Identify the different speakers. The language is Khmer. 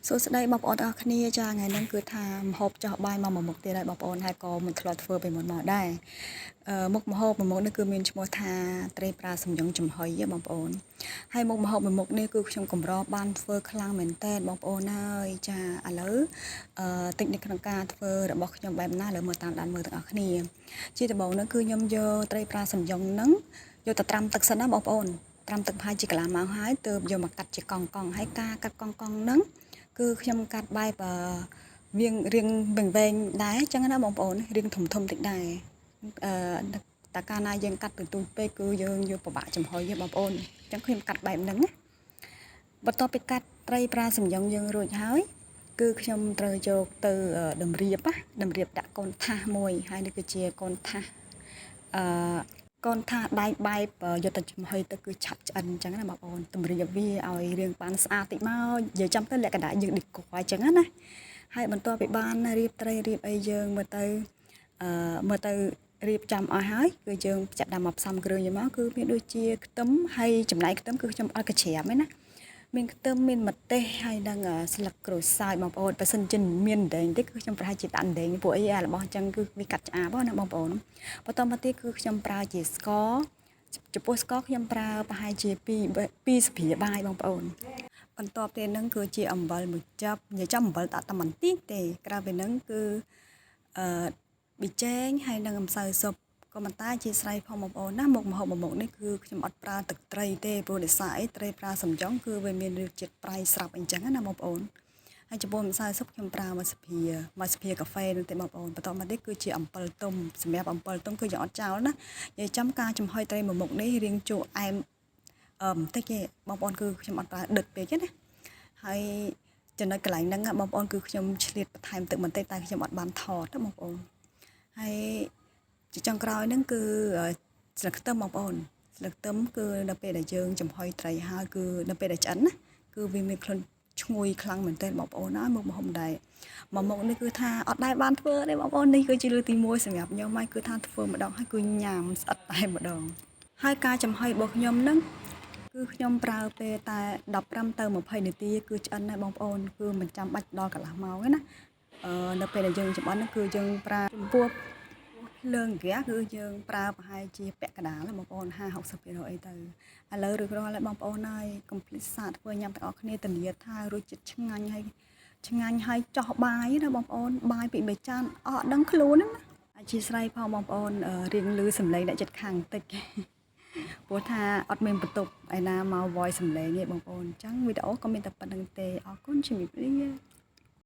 Speaker 1: សួស្តីបងប្អូនទាំងអស់គ្នាចាថ្ងៃនេះគឺថាម្ហូបចោះបាយមកមួយមុខទៀតហើយបងប្អូនហើយក៏មិនធ្លាប់ធ្វើពីមុនមកដែរមុខម្ហូបមួយមុខនេះគឺមានឈ្មោះថាត្រីប្រាសំយ៉ុងចំហុយបងប្អូនហើយមុខម្ហូបមួយមុខនេះគឺខ្ញុំកម្របានធ្វើខ្លាំងមែនតើបងប្អូនហើយចាឥឡូវតិចនៅក្នុងការធ្វើរបស់ខ្ញុំបែបណាលើមើលតាមដានមើលទាំងអស់គ្នាជាដំបូងនោះគឺខ្ញុំយកត្រីប្រាសំយ៉ុងហ្នឹងយកទៅត្រាំទឹកសិនណាបងប្អូនត្រាំទឹកប្រហែលជាកន្លះម៉ោងហើយទើបយកមកកាត់ជាកង់ហើយការកាត់កង់ហ្នឹងគឺខ្ញុំកាត់បែបវាងរៀងវែងដែរអញ្ចឹងណាបងប្អូនរៀងធំតិចដែរតែកាលណាយើងកាត់ទៅទូចពេកគឺយើងយកពិបាកចំហុយទេបងប្អូនអញ្ចឹងខ្ញុំកាត់បែបហ្នឹងណាបន្ទាប់ពីកាត់ត្រីប្រាសំយ៉ុងយើងរួចហើយគឺខ្ញុំត្រូវយកទៅតម្រៀបដាក់កូនថាសមួយហើយនេះគឺជាកូនថាសកូនថាសដៃបែបយកទៅចំហុយទៅគឺឆាប់ឆ្អិនអញ្ចឹងណាបងប្អូនតម្រៀបវាឲ្យរាងបានស្អាតតិចមកនិយាយចាំទៅលក្ខណៈយើងដេកគួរអញ្ចឹងណាហើយបន្ទាប់ពីបានរៀបត្រីរៀបអីយើងមើលទៅរៀបចំអស់ហើយគឺយើងចាក់ដាក់មកផ្សំគ្រឿងយកមកគឺមានដូចជាខ្ទឹមហើយចំណែកខ្ទឹមគឺខ្ញុំអត់កញ្ច្រាមឯណាមានខ្ទឹមមានម្ទេសហើយនឹងស្លឹកក្រូចសើចបងប្អូនបើសិនជាមានដែងទេគឺខ្ញុំប្រហែលជាដាក់ដែងពួកអីរបស់អញ្ចឹងគឺវាកាត់ឆ្អាបណាបងប្អូនបន្តមកទៀតគឺខ្ញុំប្រើជាស្ករចំពោះស្ករខ្ញុំប្រើប្រហែលជា2ស្ព្រាបាយបងប្អូនបន្ទាប់ទៀតហ្នឹងគឺជាអំបិលមួយចឹបនិយាយចំអំបិលដាក់តែបន្តិចទេក្រៅពីហ្នឹងគឺប៊ីចេងហើយនឹងម្សៅស៊ុបក៏ប៉ុន្តែជាស្រ័យផងបងប្អូនណាមុខម្ហូបមួយមុខនេះគឺខ្ញុំអត់ប្រើទឹកត្រីទេព្រោះដោយសារអីត្រីប្រាសំយ៉ុងគឺវាមានរសជាតិប្រៃស្រាប់អីចឹងណាបងប្អូនហើយចំពោះម្សៅស៊ុបខ្ញុំប្រើមួយស្ភាកាហ្វេនោះទេបងប្អូនបន្តមកទៀតគឺជាអំពិលទុំសម្រាប់អំពិលទុំគឺយើងអត់ចោលណានិយាយចំការចំហុយត្រីមួយមុខនេះរៀងជូរអែមបន្តិចទេបងប្អូនគឺខ្ញុំអត់ប្រើដិតពេកទេណាហើយចំណុចកន្លែងហ្នឹងបងប្អូនគឺខ្ញុំឆ្លៀតបន្ថែមទឹកបន្តិចតែខ្ញុំអត់បានថតណាបងប្អូនហើយជាចុងក្រោយហ្នឹងគឺស្លឹកខ្ទឹមបងប្អូនស្លឹកខ្ទឹមគឺនៅពេលដែលយើងចំហុយត្រីហើយគឺនៅពេលដែលឆ្អិនណាគឺវាមានក្លិនឈ្ងុយខ្លាំងមែនទែនបងប្អូនណាមុខម្ហូបដែរមួយមុខនេះគឺថាអត់ដែរបានធ្វើទេបងប្អូននេះគឺជាលើកទី1សម្រាប់ខ្ញុំហើយគឺថាធ្វើម្ដងហើយគឺញ៉ាំស្អិតតែម្ដងហើយការចំហុយរបស់ខ្ញុំហ្នឹងគឺខ្ញុំប្រើពេលតែ15ទៅ20នាទីគឺឆ្អិនហើយបងប្អូនគឺមិនចាំបាច់ដល់កន្លះម៉ោងទេណានៅពេលដែលយើងចំអិនហ្នឹងគឺយើងប្រើចំពោះភ្លើងហ្គាសគឺយើងប្រើប្រហែលជាពាក់កណ្ដាលបងប្អូន50-60%អីទៅឥឡូវឬរាល់ហើយបងប្អូនហើយកុំភ្លេចសាកធ្វើញ៉ាំទាំងអស់គ្នាធានាថារសជាតិឆ្ងាញ់ហើយចោះបាយណាបងប្អូនបាយពី3ចានអត់ដឹងខ្លួនហ្នឹងណាអធិស្ឋានផងបងប្អូនរៀងលឺសំឡេងអ្នកចិត្តខាងបន្តិចព្រោះថាអត់មានបន្ទប់ឯណាមក voice សំឡេងទេបងប្អូនអញ្ចឹងវីដេអូក៏មានតែប៉ុណ្្នឹងទេអរគុណជំរាបលា